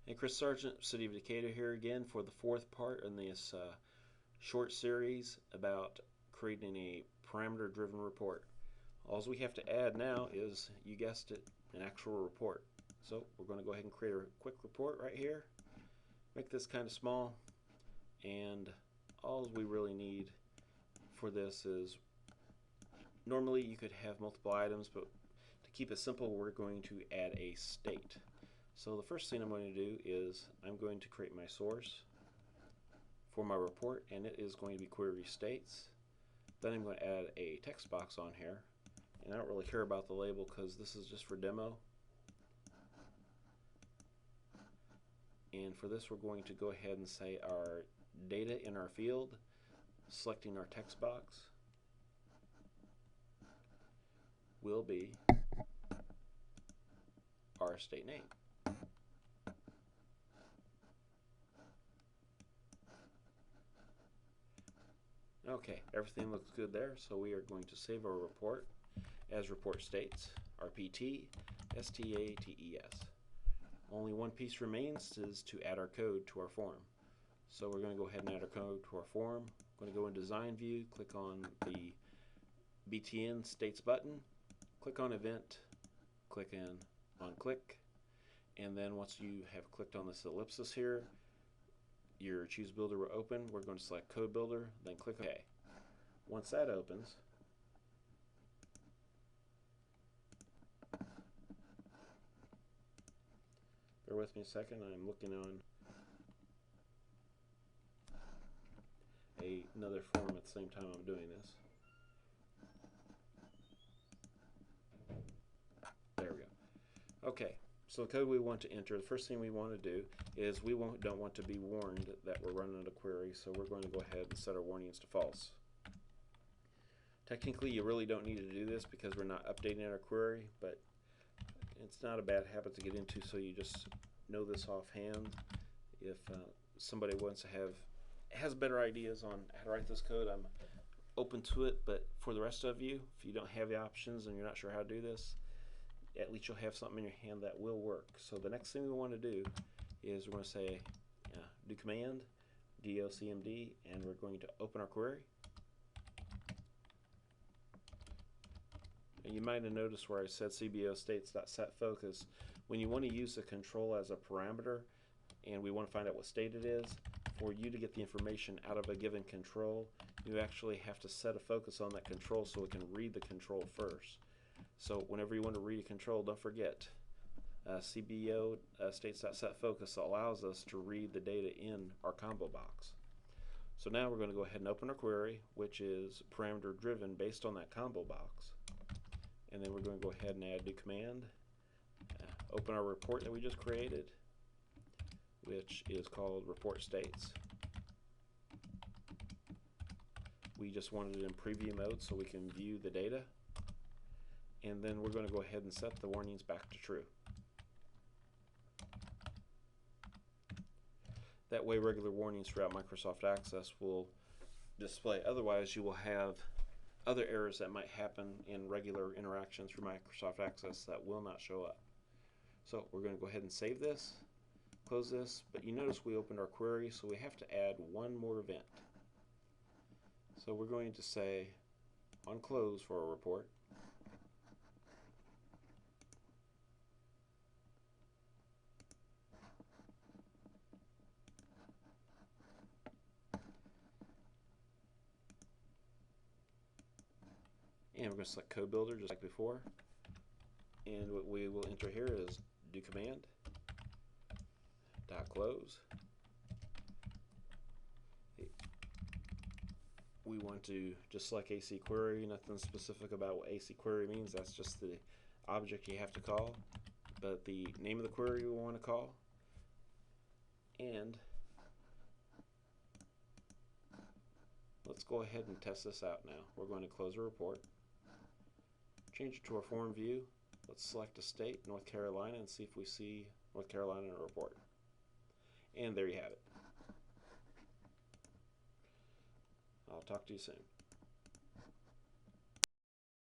Hey, Chris Sargent, City of Decatur here again for the fourth part in this short series about creating a parameter-driven report. All we have to add now is, you guessed it, an actual report. So we're going to go ahead and create a quick report right here. Make this kind of small, and all we really need for this is, normally you could have multiple items, but to keep it simple, we're going to add a state. So the first thing I'm going to do is I'm going to create my source for my report, and it is going to be query states. Then I'm going to add a text box on here, and I don't really care about the label because this is just for demo. And for this, we're going to go ahead and say our data in our field, selecting our text box, will be our state name. Okay, everything looks good there, so we are going to save our report as report states, RPT, STATES. Only one piece remains is to add our code to our form. So we're going to go ahead and add our code to our form. I'm going to go in Design View, click on the BTN States button, click on Event, click in on Click, and then once you have clicked on this ellipsis here, your Choose Builder will open. We're going to select Code Builder, then click OK. Once that opens, bear with me a second, I'm looking on another form at the same time I'm doing this. There we go. Okay, so the code we want to enter, the first thing we want to do is we don't want to be warned that we're running a query, so we're going to go ahead and set our warnings to false. Technically, you really don't need to do this because we're not updating our query, but it's not a bad habit to get into, so you just know this offhand. If somebody wants to has better ideas on how to write this code, I'm open to it, but for the rest of you, if you don't have the options and you're not sure how to do this, at least you'll have something in your hand that will work. So the next thing we want to do is we're going to say do command docmd, and we're going to open our query. And you might have noticed where I said CBO states.setFocus. When you want to use a control as a parameter and we want to find out what state it is, for you to get the information out of a given control, you actually have to set a focus on that control so it can read the control first. So whenever you want to read a control, don't forget CBO states.setFocus allows us to read the data in our combo box. So now we're going to go ahead and open our query, which is parameter driven based on that combo box. And then we're going to go ahead and add do command, open our report that we just created, which is called report states. We just wanted it in preview mode so we can view the data. And then we're going to go ahead and set the warnings back to true. That way regular warnings throughout Microsoft Access will display. Otherwise you will have other errors that might happen in regular interactions through Microsoft Access that will not show up. So we're going to go ahead and save this, close this, but you notice we opened our query, so we have to add one more event. So we're going to say on close for our report, and we're going to select Code Builder just like before, and what we will enter here is do command dot close. We want to just select AC query, nothing specific about what AC query means, that's just the object you have to call, but the name of the query we want to call. And let's go ahead and test this out now. We're going to close a report, change it to our form view. Let's select a state, North Carolina, and see if we see North Carolina in our report. And there you have it. I'll talk to you soon.